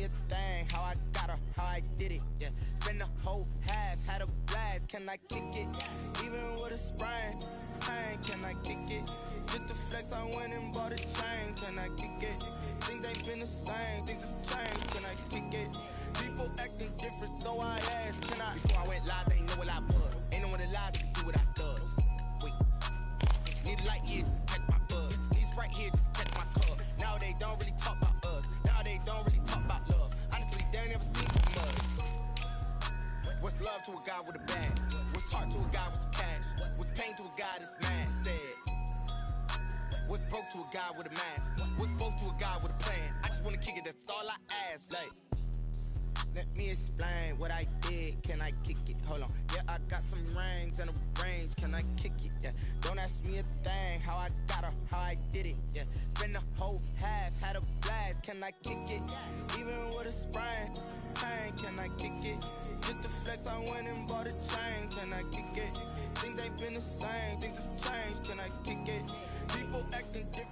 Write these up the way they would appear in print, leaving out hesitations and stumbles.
thing, how I got her, how I did it, yeah. Spend the whole half, had a blast, can I kick it? Even with a sprain, pain, can I kick it? Just the flex, I went and bought a chain, can I kick it? Things ain't been the same, things have changed, can I kick it? People acting different, so I asked, can I? Before I went live, they ain't know what I was. Ain't no one alive that can do what I does. Wait, need a light here just to catch my buzz. Need Sprite here just to catch my cup. Now they don't really talk about us. Now they don't really talk about love. Honestly, they ain't never seen too much. What's love to a guy with a bag? What's heart to a guy with some cash? What's pain to a guy that's mad? Said. What's broke to a guy with a mask? What's both to a guy with a plan? I just wanna kick it, that's all I ask. Like, let me explain what I did. Can I kick it? Hold on. Yeah, I got some rings and a range. Can I kick it? Yeah. Don't ask me a thing. How I got her, how I did it. Yeah. Spend the whole half, had a blast. Can I kick it? Even with a sprain, pain. Can I kick it? Just the flex, I went and bought a chain. Can I kick it? Things ain't been the same. Things have changed. Can I kick it? People acting different.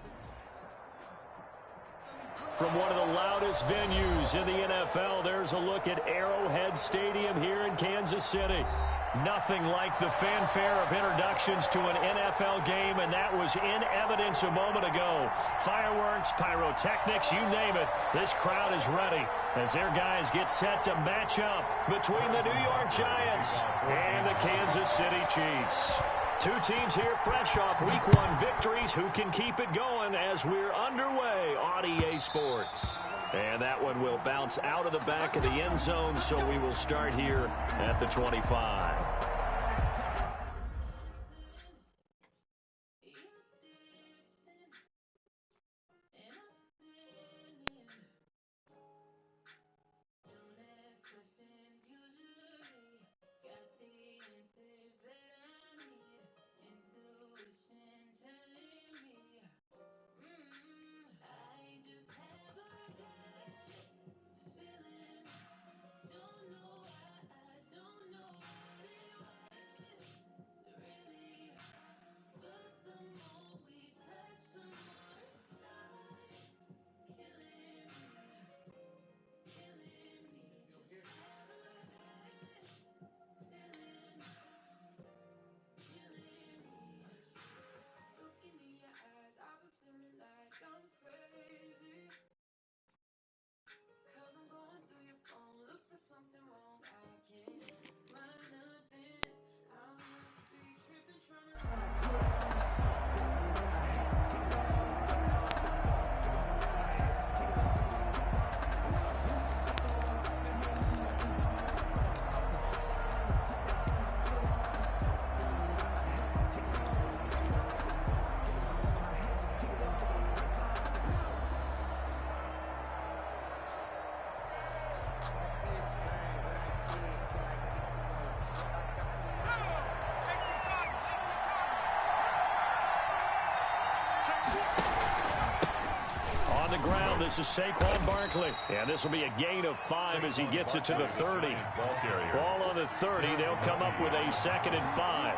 From one of the loudest venues in the NFL, there's a look at Arrowhead Stadium here in Kansas City. Nothing like the fanfare of introductions to an NFL game, and that was in evidence a moment ago. Fireworks, pyrotechnics, you name it. This crowd is ready as their guys get set to match up between the New York Giants and the Kansas City Chiefs. Two teams here fresh off Week 1 victories. Who can keep it going as we're underway on EA Sports? And that one will bounce out of the back of the end zone, so we will start here at the 25. On the ground, this is Saquon Barkley. And this will be a gain of 5 as he gets it to the 30. Ball on the 30. They'll come up with a 2nd and 5.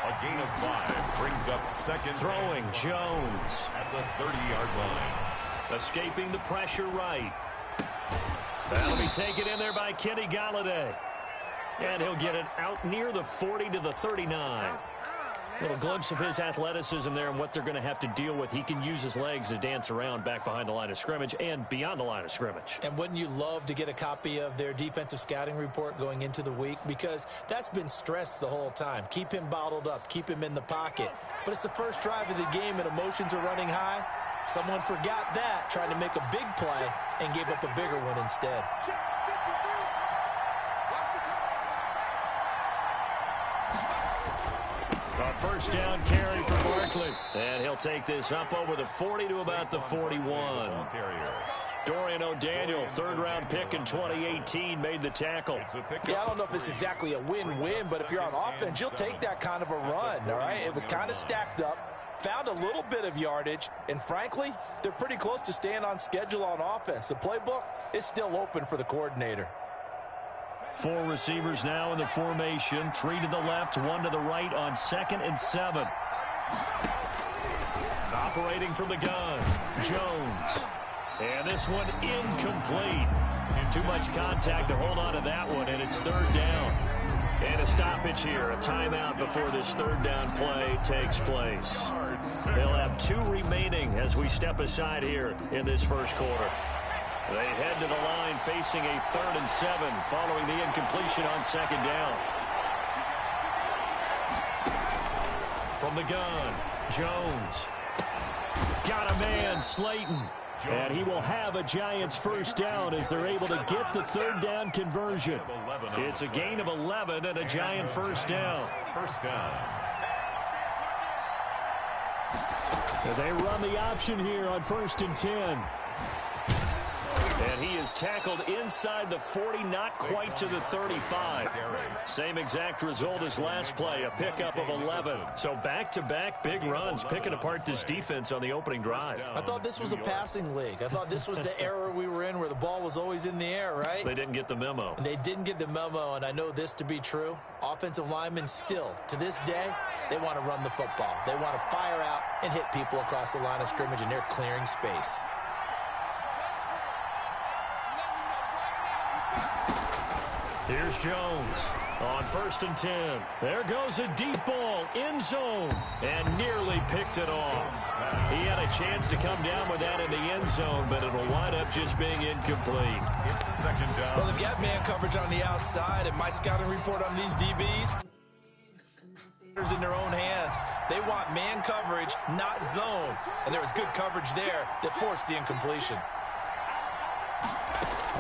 A gain of 5 brings up second. Throwing Jones at the 30-yard line. Escaping the pressure right. That'll be taken in there by Kenny Golladay. And he'll get it out near the 40 to the 39. Little glimpse of his athleticism there and what they're going to have to deal with. He can use his legs to dance around back behind the line of scrimmage and beyond the line of scrimmage. And wouldn't you love to get a copy of their defensive scouting report going into the week? Because that's been stressed the whole time. Keep him bottled up. Keep him in the pocket. But it's the first drive of the game and emotions are running high. Someone forgot that, trying to make a big play and gave up a bigger one instead. A first down carry for Barkley. And he'll take this up over the 40 to about the 41. Dorian O'Daniel, third-round pick in 2018, made the tackle. Yeah, I don't know if it's exactly a win-win, but if you're on offense, you'll take that kind of a run, all right? It was kind of stacked up, found a little bit of yardage, and frankly, they're pretty close to staying on schedule on offense. The playbook is still open for the coordinator. 4 receivers now in the formation. 3 to the left, 1 to the right on 2nd and 7. Operating from the gun, Jones. And this one incomplete. Too much contact to hold on to that one, and it's third down. And a stoppage here, a timeout before this third down play takes place. They'll have 2 remaining as we step aside here in this first quarter. They head to the line facing a 3rd and 7 following the incompletion on second down. From the gun, Jones. Got a man, Slayton. And he will have a Giants first down as they're able to get the third down conversion. It's a gain of 11 and a Giant first down. They run the option here on 1st and 10. And he is tackled inside the 40, not quite to the 35. Same exact result as last play, a pickup of 11. So back-to-back big runs, picking apart this defense on the opening drive. I thought this was a passing league. I thought this was the era we were in where the ball was always in the air, right? They didn't get the memo. And they didn't get the memo, and I know this to be true. Offensive linemen still, to this day, they want to run the football. They want to fire out and hit people across the line of scrimmage, and they're clearing space. Here's Jones on 1st and 10. There goes a deep ball, end zone, and nearly picked it off. He had a chance to come down with that in the end zone, but it'll wind up just being incomplete. It's second down. Well, they've got man coverage on the outside, and my scouting report on these DBs in their own hands. They want man coverage, not zone, and there was good coverage there that forced the incompletion.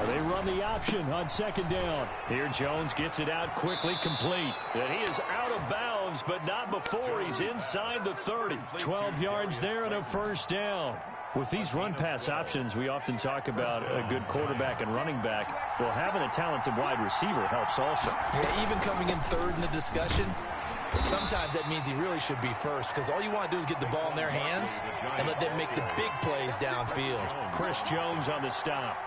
They run the option on second down. Here Jones gets it out quickly, complete. And he is out of bounds, but not before he's inside the 30. 12 yards there and a first down. With these run-pass options, we often talk about a good quarterback and running back. Well, having a talented wide receiver helps also. Yeah, even coming in third in the discussion, sometimes that means he really should be first, because all you want to do is get the ball in their hands and let them make the big plays downfield. Chris Jones on the stop.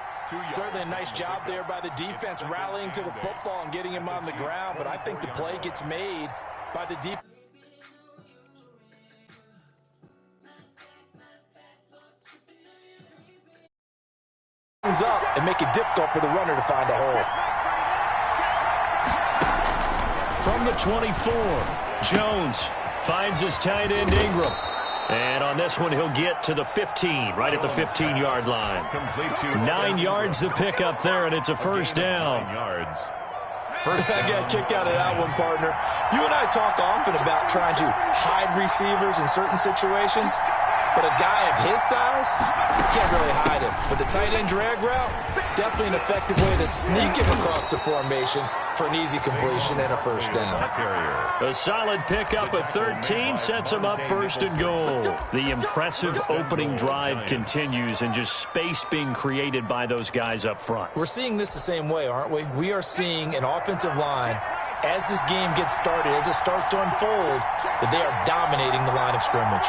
Certainly a nice job there by the defense rallying to the football and getting him on the ground, but I think the play gets made by the defense. Up and make it difficult for the runner to find a hole. From the 24, Jones finds his tight end Ingram. And on this one, he'll get to the 15, right at the 15-yard line. 9 yards to pick up there, and it's a first down. I got a kick out of that one, partner. You and I talk often about trying to hide receivers in certain situations, but a guy of his size, you can't really hide him. But the tight end drag route, definitely an effective way to sneak him across the formation for an easy completion and a first down. A solid pickup at 13 sets him up first and goal. The impressive opening drive continues, and just space being created by those guys up front. We're seeing this the same way, aren't we? We are seeing an offensive line, as this game gets started, as it starts to unfold, that they are dominating the line of scrimmage.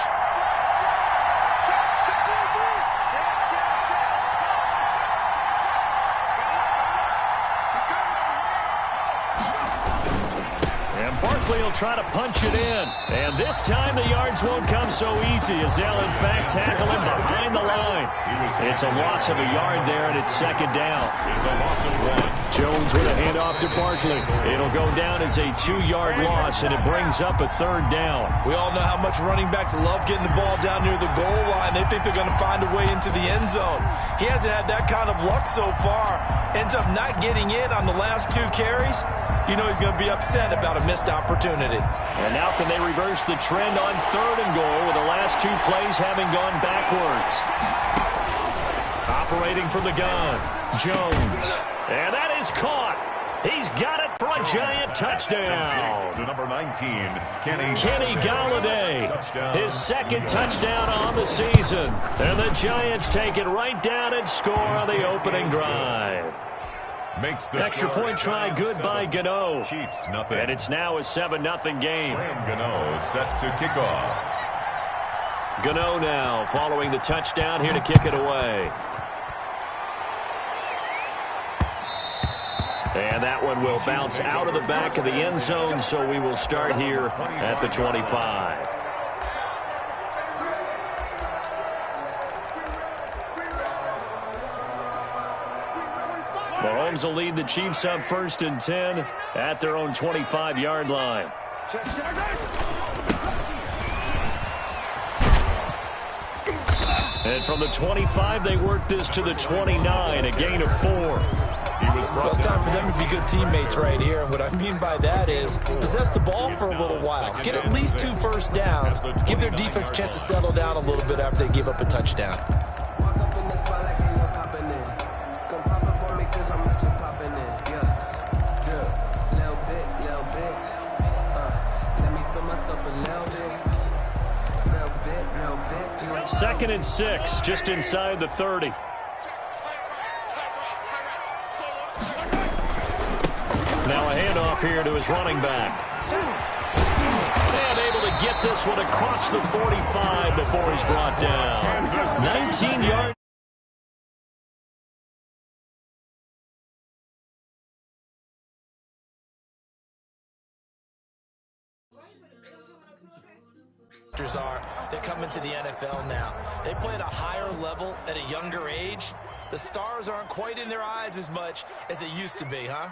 He'll try to punch it in. And this time the yards won't come so easy as they'll, in fact, tackle him behind the line. It's a loss of a yard there, and it's second down. It's a loss of 1. Jones with a handoff to Barkley. It'll go down as a 2-yard loss, and it brings up a third down. We all know how much running backs love getting the ball down near the goal line. They think they're going to find a way into the end zone. He hasn't had that kind of luck so far. Ends up not getting in on the last 2 carries. You know he's going to be upset about a missed opportunity. And now can they reverse the trend on third and goal with the last 2 plays having gone backwards? Operating from the gun, Jones. And that is caught. He's got it for a Giant touchdown. To number 19, Kenny Golladay. His second touchdown on the season. And the Giants take it right down and score on the opening drive. Makes the extra point try good by Gano. Chiefs nothing. And it's now a 7-0 game. Gano set to kick off. Gano now following the touchdown here to kick it away. And that one will bounce out of the back of the end zone, so we will start here at the 25. Mahomes will lead the Chiefs up 1st and 10 at their own 25-yard line. And from the 25, they work this to the 29, a gain of 4. Well, it's time for them to be good teammates right here. And what I mean by that is possess the ball for a little while. Get at least 2 first downs. Give their defense a chance to settle down a little bit after they give up a touchdown. Second and 6, just inside the 30. Now a handoff here to his running back. And able to get this one across the 45 before he's brought down. 19 yards. Are that come into the NFL now. They play at a higher level at a younger age. The stars aren't quite in their eyes as much as it used to be, huh?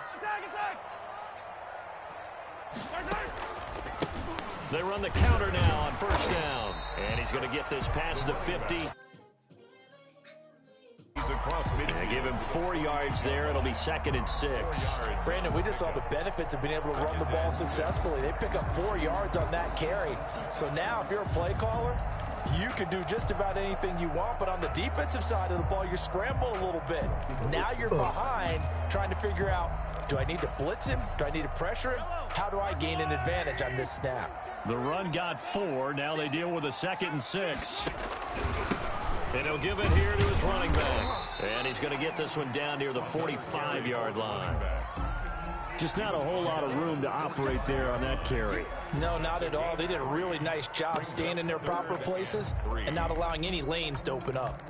They run the counter now on 1st down. And he's going to get this past the 50. They give him 4 yards there. It'll be 2nd and 6. Brandon, we just saw the benefits of being able to run the ball successfully. They pick up 4 yards on that carry. So now if you're a play caller, you can do just about anything you want. But on the defensive side of the ball, you're scrambling a little bit. Now you're behind trying to figure out, do I need to blitz him? Do I need to pressure him? How do I gain an advantage on this snap? The run got 4. Now they deal with a 2nd and 6. And he'll give it here to his running back. And he's going to get this one down near the 45-yard line. Just not a whole lot of room to operate there on that carry. No, not at all. They did a really nice job staying in their proper places and not allowing any lanes to open up.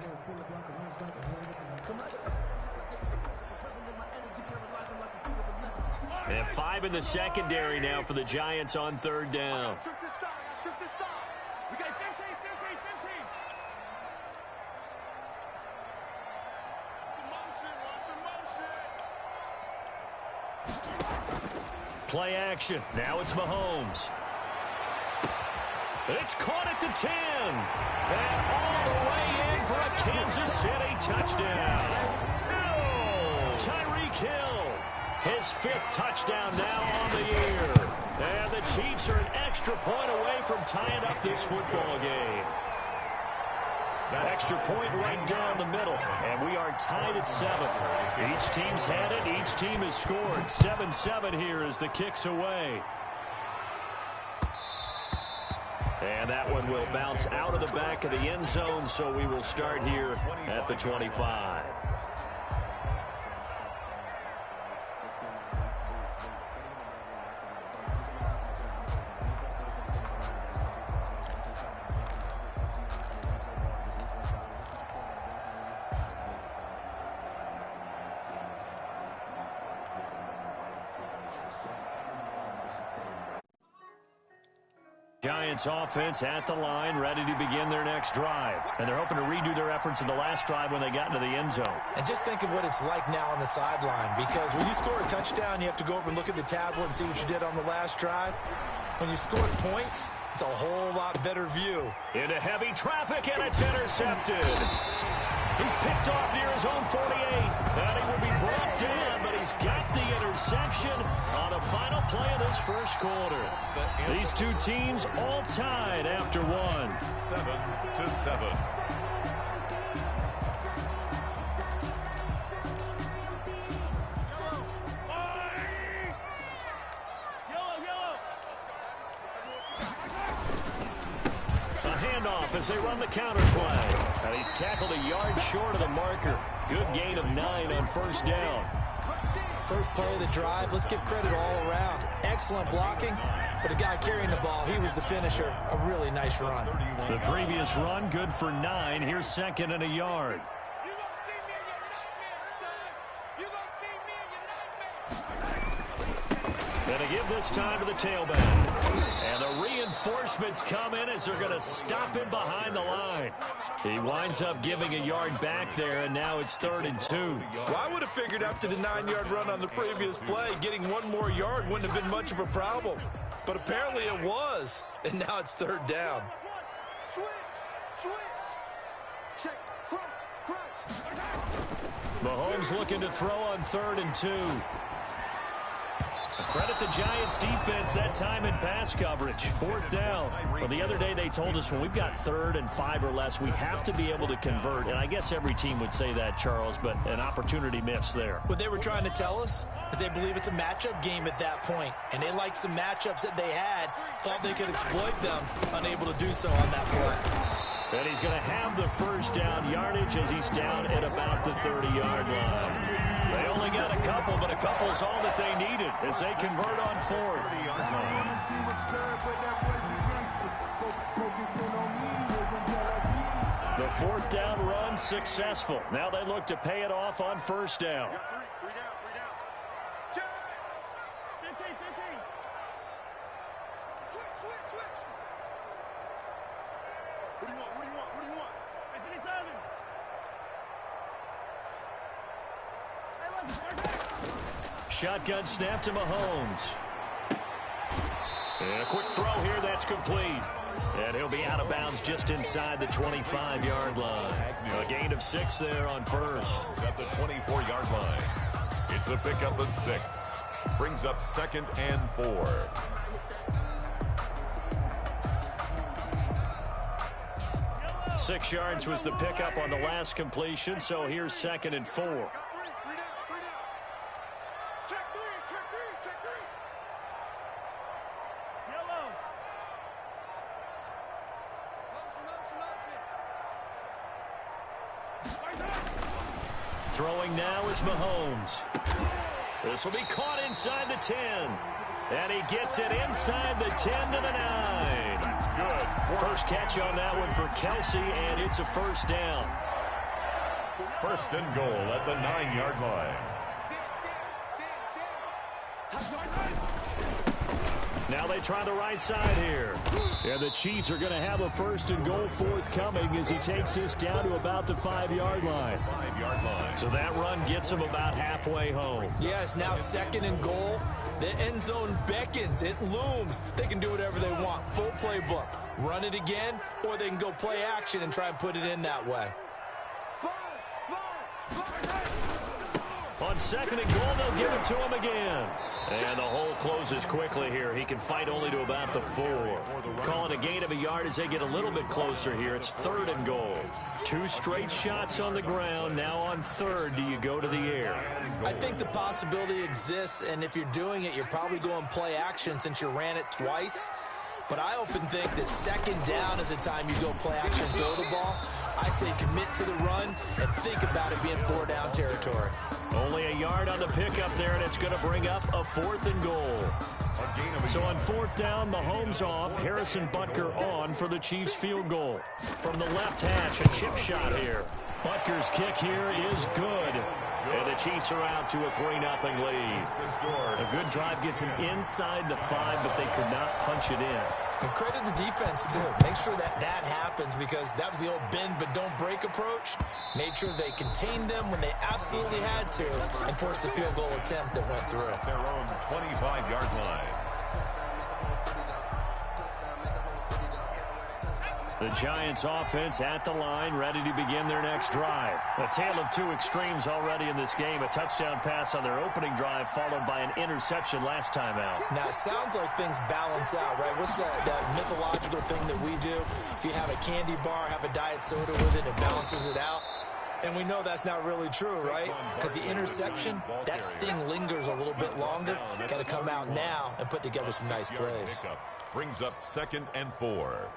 And 5 in the secondary now for the Giants on 3rd down. Play action. Now it's Mahomes. It's caught at the 10. And all the way in for a Kansas City touchdown. Tyreek Hill. His 5th touchdown now on the year. And the Chiefs are an extra point away from tying up this football game. That extra point right down the middle. And we are tied at 7. Each team's had it. Each team has scored. 7-7 here as the kick's away. And that one will bounce out of the back of the end zone, so we will start here at the 25. Giants offense at the line, ready to begin their next drive. And they're hoping to redo their efforts in the last drive when they got into the end zone. And just think of what it's like now on the sideline, because when you score a touchdown, you have to go over and look at the tablet and see what you did on the last drive. When you score points, it's a whole lot better view. Into heavy traffic, and it's intercepted. He's picked off near his own 48. And he will be brought down, but he's got the interception on the final play of this first quarter. These two teams all tied after 1. 7-7. As they run the counter play. And he's tackled a yard short of the marker. Good gain of 9 on 1st down. First play of the drive. Let's give credit all around. Excellent blocking, but the guy carrying the ball, he was the finisher. A really nice run. The previous run, good for 9. Here's 2nd and a yard. And to give this time to the tailback. And the reinforcements come in as they're going to stop him behind the line. He winds up giving a yard back there, and now it's 3rd and 2. Well, I would have figured after the 9-yard run on the previous play, getting one more yard wouldn't have been much of a problem. But apparently it was, and now it's 3rd down. Mahomes looking to throw on 3rd and 2. Credit the Giants defense that time in pass coverage. 4th down. Well, the other day they told us when we've got 3rd and 5 or less, we have to be able to convert. And I guess every team would say that, Charles, but an opportunity missed there. What they were trying to tell us is they believe it's a matchup game at that point. And they liked some matchups that they had, thought they could exploit them, unable to do so on that play. And he's going to have the 1st down yardage as he's down at about the 30-yard line. They only got a couple, but a couple's all that they needed as they convert on 4th. The 4th down run successful. Now they look to pay it off on 1st down. Shotgun snap to Mahomes. And a quick throw here, that's complete. And he'll be out of bounds just inside the 25-yard line. A gain of 6 there on 1st. At the 24-yard line. It's a pickup of 6. Brings up 2nd and 4. Six yards was the pickup on the last completion, so here's 2nd and 4. Throwing now is Mahomes. This will be caught inside the 10. And he gets it inside the 10 to the 9. That's good. First catch on that one for Kelsey, and it's a 1st down. 1st and goal at the 9-yard line. Now they try the right side here. And the Chiefs are going to have a 1st and goal forthcoming as he takes this down to about the 5-yard line. 5-yard line. So that run gets him about halfway home. Yeah, it's now 2nd and goal. The end zone beckons. It looms. They can do whatever they want. Full playbook. Run it again, or they can go play action and try and put it in that way. On 2nd and goal, they'll give it to him again. And the hole closes quickly here. He can fight only to about the 4. Calling a gain of a yard as they get a little bit closer here. It's 3rd and goal. 2 straight shots on the ground. Now on 3rd, do you go to the air? I think the possibility exists, and if you're doing it, you're probably going play action since you ran it twice. But I often think that 2nd down is the time you go play action, throw the ball. I say commit to the run and think about it being 4-down territory. Only a yard on the pickup there, and it's going to bring up a 4th and goal. So on 4th down, Mahomes off, Harrison Butker on for the Chiefs field goal. From the left hash, a chip shot here. Butker's kick here is good. And the Chiefs are out to a 3-0 lead. A good drive gets him inside the 5, but they could not punch it in. And credit the defense, too. Make sure that happens because that was the old bend but don't break approach. Made sure they contained them when they absolutely had to and forced the field goal attempt that went through. Their own 25-yard line. The Giants offense at the line, ready to begin their next drive. A tale of 2 extremes already in this game. A touchdown pass on their opening drive, followed by an interception last time out. Now, it sounds like things balance out, right? What's that mythological thing that we do? If you have a candy bar, have a diet soda with it, it balances it out. And we know that's not really true, right? Because the interception, that sting lingers a little bit longer. Got to come out now and put together some nice plays. Brings up 2nd and 4.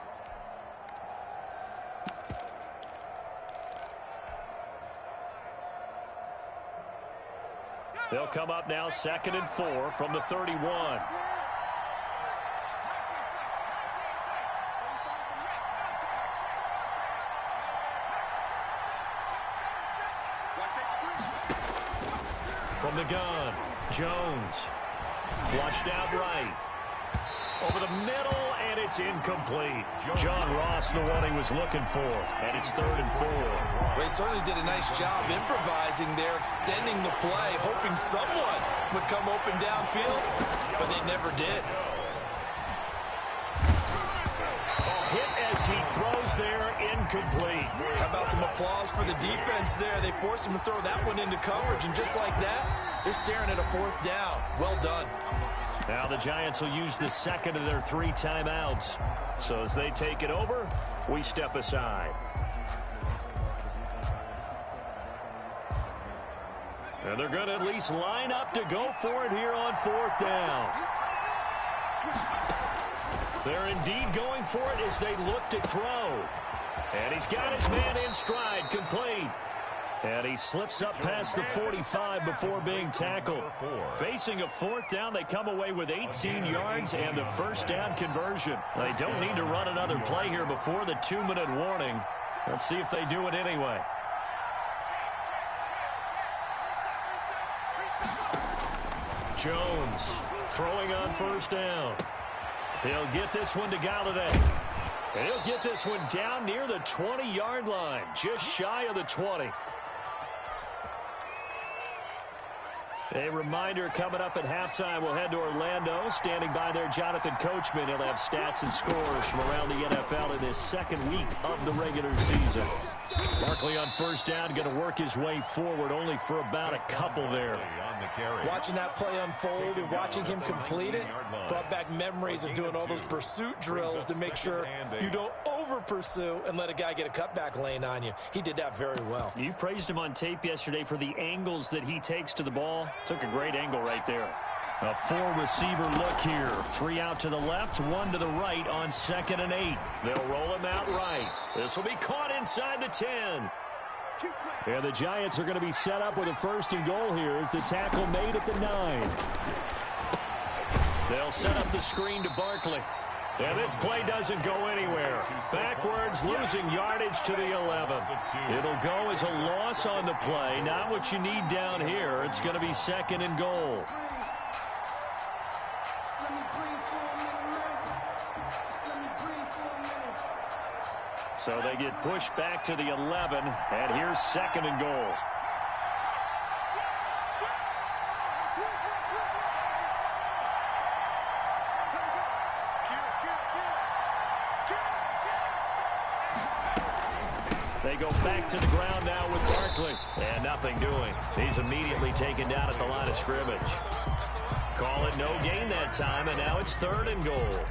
They'll come up now 2nd and 4 from the 31. From the gun, Jones. Flushed out right. Over the middle, and it's incomplete. John Ross, the one he was looking for, and it's 3rd and 4. Well, he certainly did a nice job improvising there, extending the play, hoping someone would come open downfield, but they never did. Hit as he throws there, incomplete. How about some applause for the defense there? They forced him to throw that one into coverage, and just like that, they're staring at a 4th down. Well done. Now the Giants will use the second of their 3 timeouts. So as they take it over, we step aside. And they're going to at least line up to go for it here on 4th down. They're indeed going for it as they look to throw. And he's got his man in stride, complete. And he slips up past the 45 before being tackled. Facing a 4th down, they come away with 18 yards and the 1st down conversion. They don't need to run another play here before the 2-minute warning. Let's see if they do it anyway. Jones throwing on 1st down. He'll get this one to Galladay. And he'll get this one down near the 20-yard line, just shy of the 20. A reminder coming up at halftime, we'll head to Orlando. Standing by there, Jonathan Coachman. He'll have stats and scores from around the NFL in his 2nd week of the regular season. Barkley on 1st down, going to work his way forward, only for about a couple there. Watching that play unfold and watching him complete it brought back memories of doing all those pursuit drills to make sure you don't over-pursue and let a guy get a cutback lane on you. He did that very well. You praised him on tape yesterday for the angles that he takes to the ball. Took a great angle right there. A 4-receiver look here. 3 out to the left, 1 to the right on 2nd and 8. They'll roll him out right. This will be caught inside the 10. And the Giants are going to be set up with a 1st and goal here as the tackle made at the 9. They'll set up the screen to Barkley. And this play doesn't go anywhere. Backwards, losing yardage to the 11. It'll go as a loss on the play. Not what you need down here. It's going to be 2nd and goal. So they get pushed back to the 11, and here's 2nd and goal. They go back to the ground now with Barkley, and nothing doing. He's immediately taken down at the line of scrimmage. Call it no gain that time, and now it's 3rd and goal.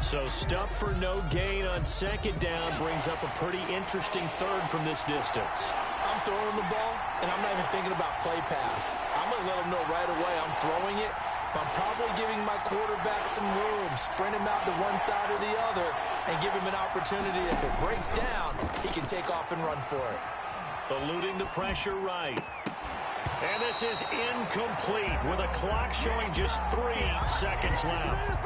So stuff for no gain on 2nd down brings up a pretty interesting 3rd from this distance. I'm throwing the ball, and I'm not even thinking about play pass. I'm going to let him know right away I'm throwing it, but I'm probably giving my quarterback some room, sprint him out to one side or the other, and give him an opportunity. If it breaks down, he can take off and run for it. Eluding the pressure right. And this is incomplete with a clock showing just 3 seconds left.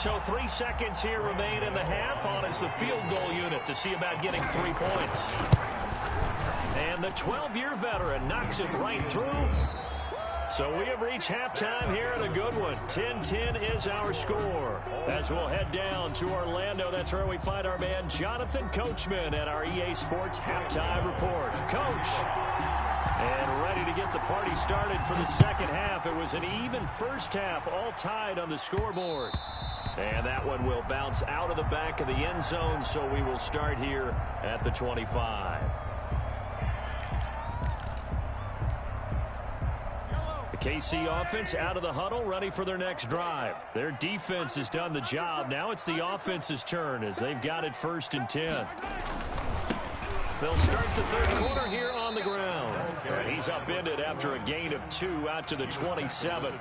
So 3 seconds here remain in the half on as the field goal unit to see about getting 3 points. And the 12-year veteran knocks it right through. So we have reached halftime here at a good one. 10-10 is our score. As we'll head down to Orlando, that's where we find our man Jonathan Coachman at our EA Sports Halftime Report. Coach. And ready to get the party started for the second half. It was an even first half, all tied on the scoreboard. And that one will bounce out of the back of the end zone, so we will start here at the 25. The KC offense out of the huddle, ready for their next drive. Their defense has done the job. Now it's the offense's turn as they've got it 1st and 10. They'll start the third quarter here on the ground. And he's upended after a gain of 2 out to the 27.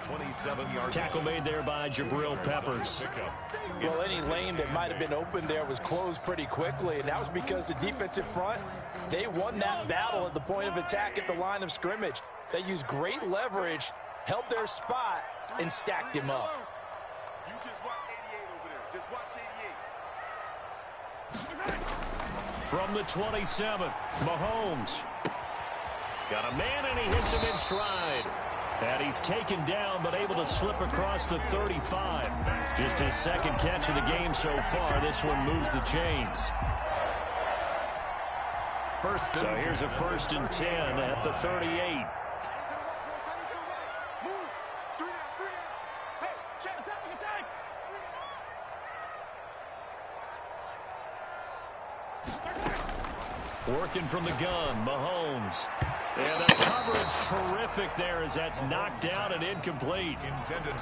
Tackle made there by Jabril Peppers. Well, any lane that might have been open there was closed pretty quickly, and that was because the defensive front, they won that battle at the point of attack at the line of scrimmage. They used great leverage, held their spot, and stacked him up. You just watch 88 over there. Just watch 88. From the 27, Mahomes. Got a man, and he hits him in stride. And he's taken down, but able to slip across the 35. Just his second catch of the game so far. This one moves the chains. So here's a 1st and 10 at the 38. Working from the gun, Mahomes. And the coverage terrific there as that's knocked down and incomplete.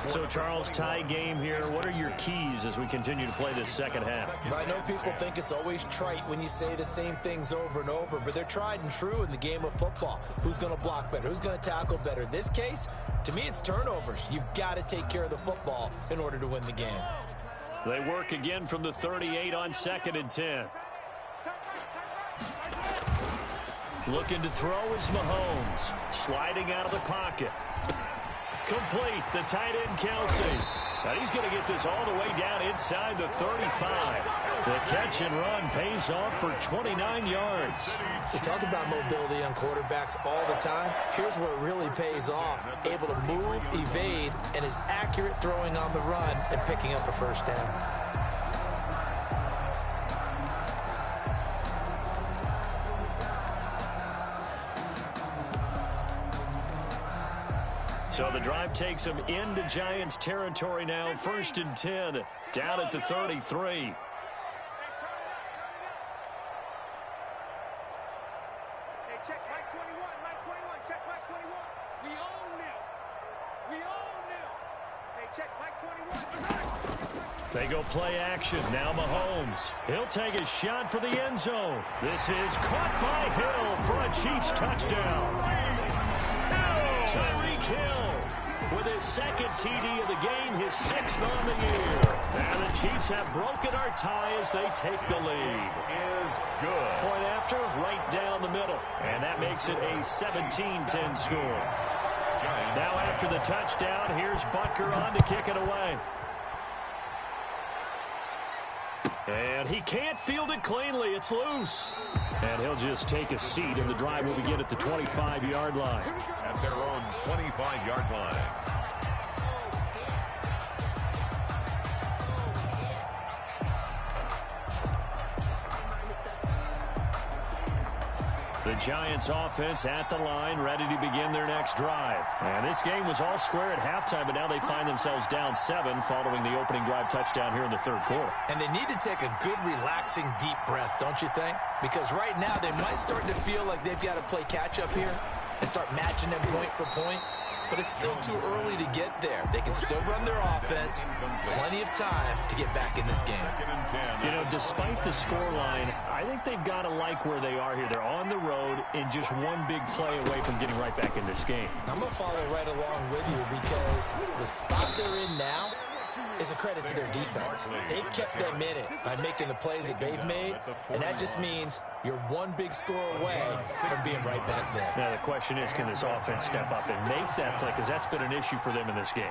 So, Charles, tie game here. What are your keys as we continue to play this second half? I know people think it's always trite when you say the same things over and over, but they're tried and true in the game of football. Who's going to block better? Who's going to tackle better? In this case, to me, it's turnovers. You've got to take care of the football in order to win the game. They work again from the 38 on 2nd and 10. Looking to throw is Mahomes. Sliding out of the pocket. Complete. The tight end, Kelsey. And he's going to get this all the way down inside the 35. The catch and run pays off for 29 yards. We talk about mobility on quarterbacks all the time. Here's where it really pays off. Able to move, evade, and is accurate throwing on the run and picking up a 1st down. So the drive takes them into Giants territory now. 1st and 10, down at the 33. Hey, check Mike 21, Mike 21, check Mike 21. We own them. We own them. Hey, check Mike 21. They go play action. Now Mahomes. He'll take a shot for the end zone. This is caught by Hill for a Chiefs touchdown. Tyreek Hill with his 2nd TD of the game, his 6th on the year. And the Chiefs have broken our tie as they take the lead. Is good. Point after, right down the middle. And that makes it a 17-10 score. Now after the touchdown, here's Butker on to kick it away. And he can't field it cleanly. It's loose. And he'll just take a seat, and the drive will begin at the 25-yard line. At their own 25-yard line. The Giants offense at the line, ready to begin their next drive. And this game was all square at halftime, but now they find themselves down 7 following the opening drive touchdown here in the 3rd quarter. And they need to take a good, relaxing, deep breath, don't you think? Because right now they might start to feel like they've got to play catch-up here and start matching them point for point. But it's still too early to get there. They can still run their offense. Plenty of time to get back in this game. You know, despite the scoreline, I think they've got to like where they are here. They're on the road and just one big play away from getting right back in this game. I'm going to follow right along with you because the spot they're in now is a credit to their defense. They've kept them in it by making the plays that they've made, and that just means you're one big score away from being right back there. Now the question is, can this offense step up and make that play? Because that's been an issue for them in this game.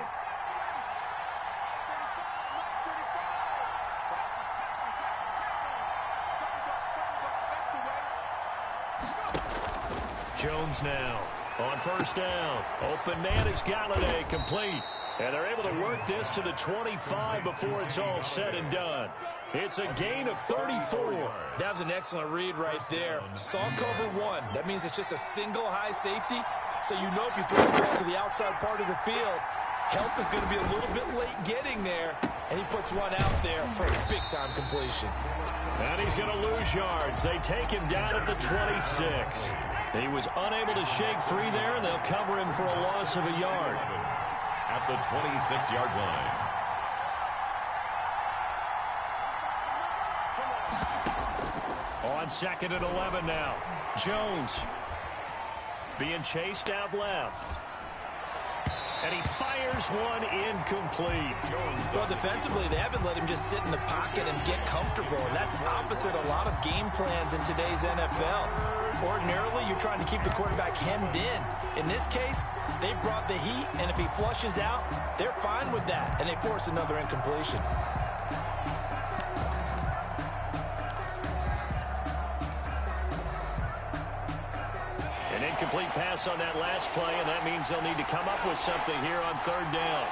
Jones now on 1st down. Open man is Galladay, complete. And they're able to work this to the 25 before it's all said and done. It's a gain of 34. That was an excellent read right there. Saw cover 1. That means it's just a single high safety. So you know if you throw the ball to the outside part of the field, help is going to be a little bit late getting there. And he puts one out there for a big-time completion. And he's going to lose yards. They take him down at the 26. He was unable to shake free there, and they'll cover him for a loss of a yard. At the 26-yard line. On 2nd and 11 now. Jones being chased out left. And he fires one incomplete. Well, defensively, they haven't let him just sit in the pocket and get comfortable. And that's opposite a lot of game plans in today's NFL. Ordinarily, you're trying to keep the quarterback hemmed in. In this case, they brought the heat, and if he flushes out, they're fine with that, and they force another incompletion. An Incomplete pass on that last play, and that means they'll need to come up with something here on third down.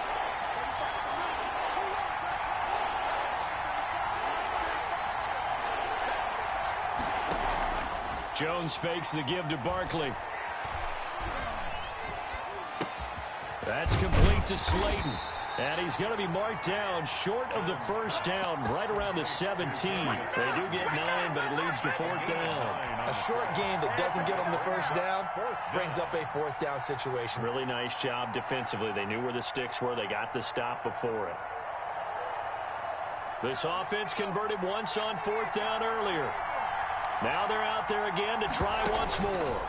Jones fakes the give to Barkley. That's complete to Slayton. And he's going to be marked down short of the first down, right around the 17. They do get 9, but it leads to fourth down. A short gain that doesn't get them the first down brings up a fourth down situation. Really nice job defensively. They knew where the sticks were. They got the stop before it. This offense converted once on fourth down earlier. Now they're out there again to try once more.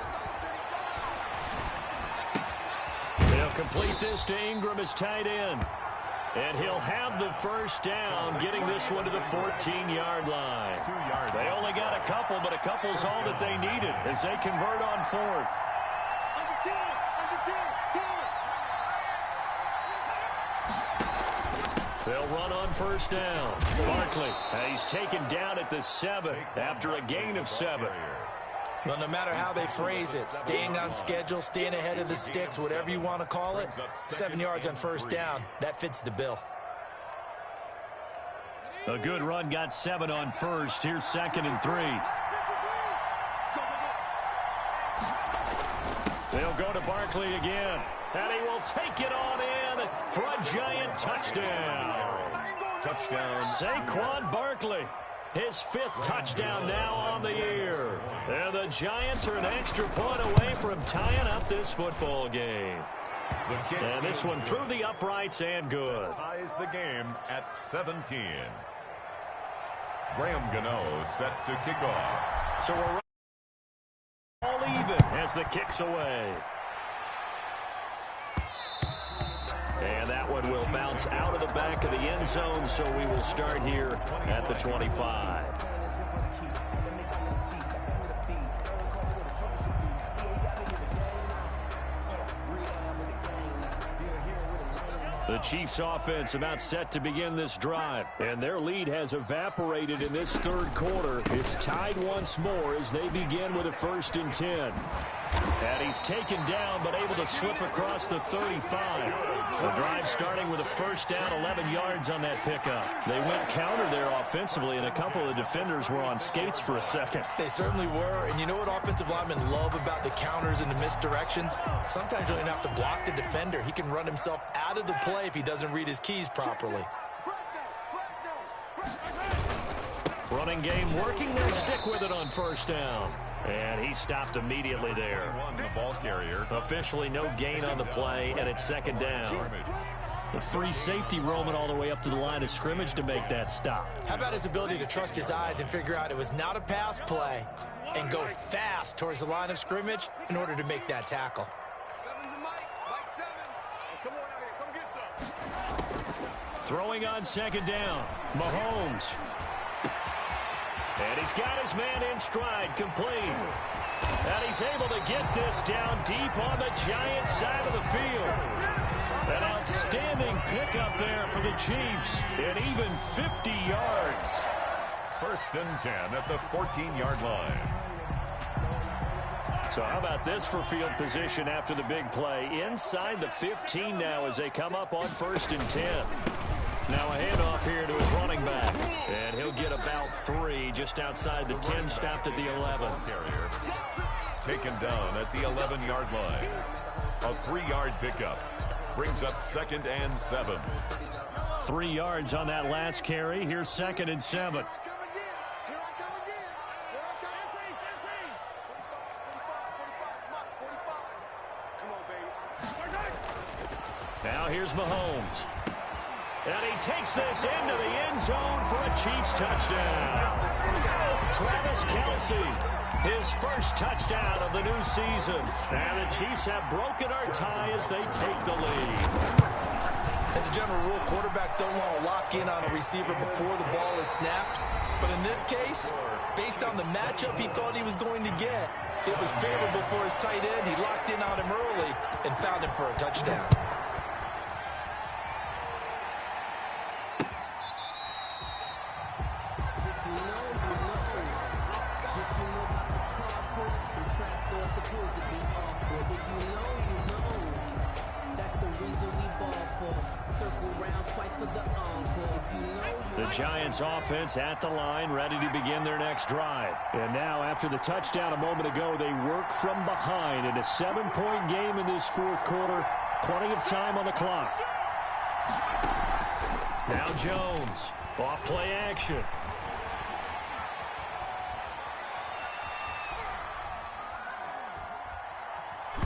They'll complete this to Ingram as tight end. And he'll have the first down, getting this one to the 14-yard line. They only got a couple, but a couple's all that they needed as they convert on fourth. They'll run on first down. Barkley, he's taken down at the 7 after a gain of 7. Well, no matter how they phrase it, staying on schedule, staying ahead of the sticks, whatever you want to call it, 7 yards on first down, that fits the bill. A good run got 7 on first. Here's 2nd and 3. They'll go to Barkley again, and he will take it on in for a giant touchdown. Touchdown. Saquon Barkley. His 5th touchdown now on the year. And the Giants are an extra point away from tying up this football game. And this one through the uprights and good. Ties the game at 17. Graham Gano set to kick off. So we're all even as the kick's away. And that one will bounce out of the back of the end zone, so we will start here at the 25. The Chiefs offense about set to begin this drive, and their lead has evaporated in this third quarter. It's tied once more as they begin with a 1st and 10. And he's taken down but able to slip across the 35. The drive starting with a first down, 11 yards on that pickup. They went counter there offensively, and a couple of the defenders were on skates for a second. They certainly were, and you know what offensive linemen love about the counters and the misdirections? Sometimes you don't even have to block the defender. He can run himself out of the play if he doesn't read his keys properly. Running game working. They'll stick with it on first down. And he stopped immediately there. The ball carrier. Officially no gain on the play, and it's 2nd down. The free safety roaming all the way up to the line of scrimmage to make that stop. How about his ability to trust his eyes and figure out it was not a pass play and go fast towards the line of scrimmage in order to make that tackle. Throwing on 2nd down, Mahomes. And he's got his man in stride, complete. And he's able to get this down deep on the Giants side of the field. An outstanding pickup there for the Chiefs, and even 50 yards. 1st and 10 at the 14-yard line. So how about this for field position after the big play? Inside the 15 now as they come up on 1st and 10. Now a handoff here to his running back. And he'll get about 3 just outside the 10, stopped at the 11. Carrier taken down at the 11-yard line. A 3-yard pickup brings up 2nd and 7. 3 yards on that last carry. Here's 2nd and 7. Now here's Mahomes. And he takes this into the end zone for a Chiefs touchdown. Travis Kelce, his first touchdown of the new season. And the Chiefs have broken our tie as they take the lead. As a general rule, quarterbacks don't want to lock in on a receiver before the ball is snapped. But in this case, based on the matchup he thought he was going to get, it was favorable for his tight end. He locked in on him early and found him for a touchdown. The Giants offense at the line, ready to begin their next drive. And now, after the touchdown a moment ago, they work from behind in a 7-point game in this fourth quarter. Plenty of time on the clock. Now Jones, off play action.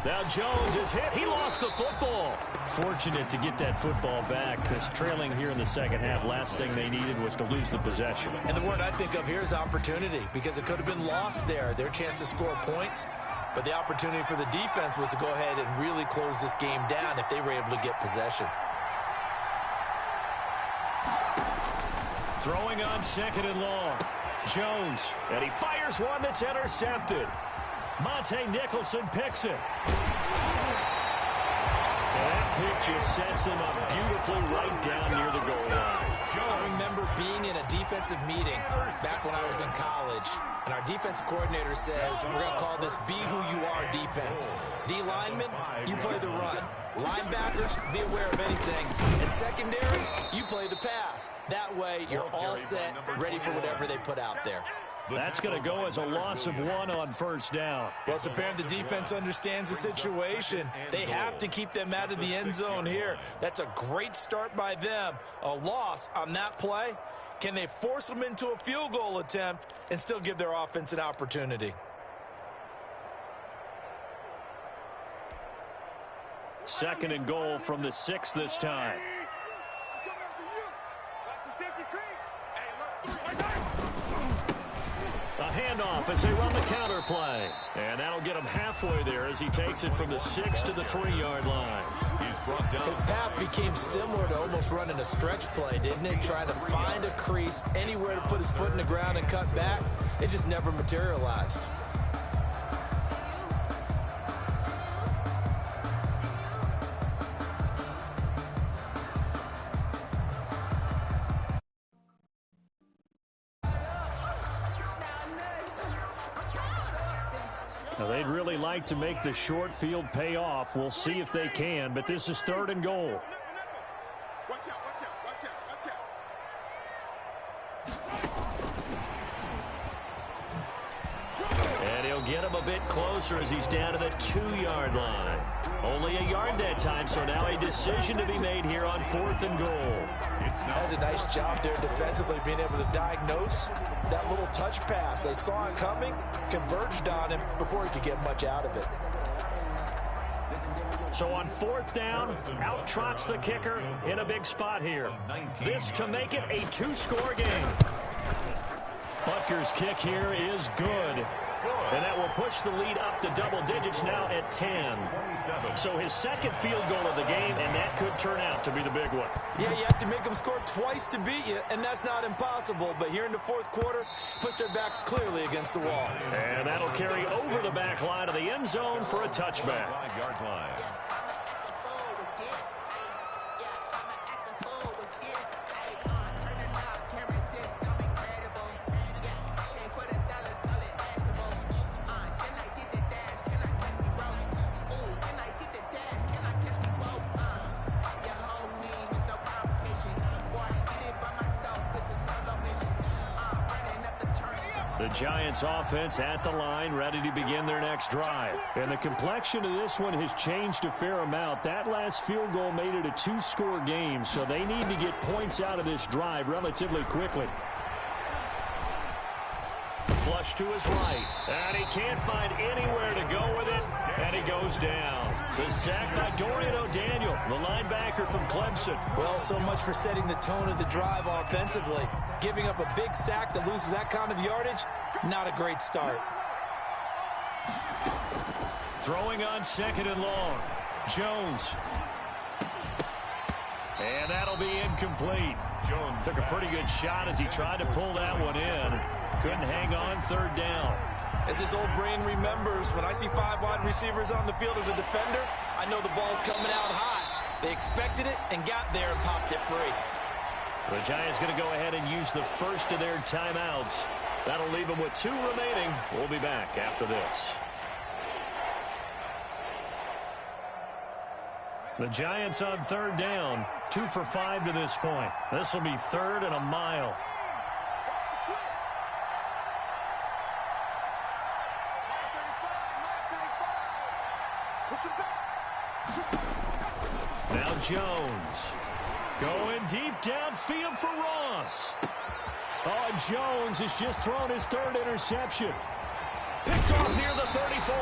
Now Jones is hit. He lost the football. Fortunate to get that football back, because trailing here in the second half, last thing they needed was to lose the possession. And the word I think of here is opportunity, because it could have been lost there. Their chance to score points. But the opportunity for the defense was to go ahead and really close this game down if they were able to get possession. Throwing on second and long. Jones, and he fires one that's intercepted. Monte Nicholson picks it. And that pick just sets him up beautifully right down near the goal line. I remember being in a defensive meeting back when I was in college, and our defensive coordinator says, we're going to call this be who you are defense. D linemen, you play the run. Linebackers, be aware of anything. And secondary, you play the pass. That way, you're all set, ready for whatever they put out there. That's going to go as a loss of 1 on first down. Well, it's apparent the defense understands the situation. They have to keep them out of the end zone here. That's a great start by them. A loss on that play. Can they force them into a field goal attempt and still give their offense an opportunity? Second and goal from the 6 this time. A handoff as they run the counter play. And that'll get him halfway there as he takes it from the 6 to the 3-yard line. His path became similar to almost running a stretch play, didn't it? Trying to find a crease, anywhere to put his foot in the ground and cut back. It just never materialized. Now, they'd really like to make the short field pay off. We'll see if they can, but this is third and goal. Watch out, watch out, watch out, watch out. And he'll get him a bit closer as he's down to the 2-yard line. Only a yard that time, so now a decision to be made here on 4th and goal. That's a nice job there defensively, being able to diagnose that little touch pass. They saw it coming, converged on him before he could get much out of it. So on 4th down, out trots the kicker in a big spot here. This to make it a 2-score game. Butker's kick here is good. And that will push the lead up to double digits now at 10. So his second field goal of the game, and that could turn out to be the big one. Yeah, you have to make them score twice to beat you, and that's not impossible. But here in the fourth quarter, push their backs clearly against the wall. And that'll carry over the back line of the end zone for a touchback. 5-yard line. The Giants offense at the line, ready to begin their next drive. And the complexion of this one has changed a fair amount. That last field goal made it a 2-score game, so they need to get points out of this drive relatively quickly. Flush to his right, and he can't find anywhere to go with it, and he goes down. The sack by Dorian O'Daniel, the linebacker from Clemson. Well, so much for setting the tone of the drive offensively. Giving up a big sack that loses that kind of yardage, not a great start. Throwing on 2nd and long, Jones. And that'll be incomplete. Jones took a pretty good shot as he tried to pull that one in. Couldn't hang on 3rd down. As this old brain remembers, when I see 5 wide receivers on the field as a defender, I know the ball's coming out high. They expected it and got there and popped it free. The Giants going to go ahead and use the first of their timeouts. That'll leave them with 2 remaining. We'll be back after this. The Giants on third down, 2 for 5 to this point. This will be third and a mile. Now Jones going deep downfield for Ross. Oh, and Jones has just thrown his third interception. Picked off near the 34.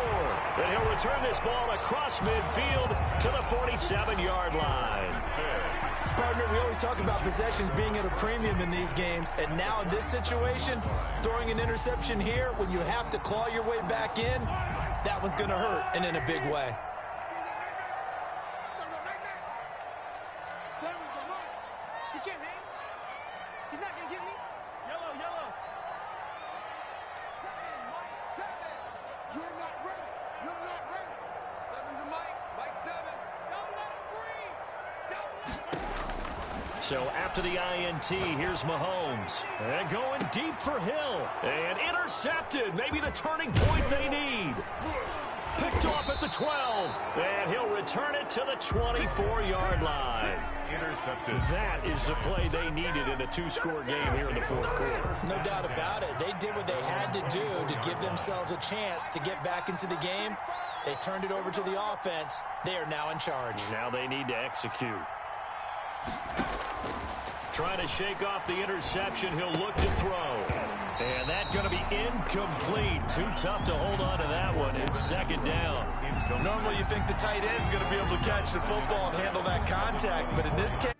And he'll return this ball across midfield to the 47-yard line. Partner, we always talk about possessions being at a premium in these games, and now in this situation, throwing an interception here when you have to claw your way back in, that one's going to hurt, and in a big way. So after the INT, here's Mahomes. And going deep for Hill. And intercepted. Maybe the turning point they need. Picked off at the 12. And he'll return it to the 24-yard line. Intercepted. That is the play they needed in a 2-score game here in the fourth quarter. No doubt about it. They did what they had to do to give themselves a chance to get back into the game. They turned it over to the offense. They are now in charge. Now they need to execute. Trying to shake off the interception. He'll look to throw. And that's going to be incomplete. Too tough to hold on to that one. It's second down. Normally you think the tight end's going to be able to catch the football and handle that contact, but in this case...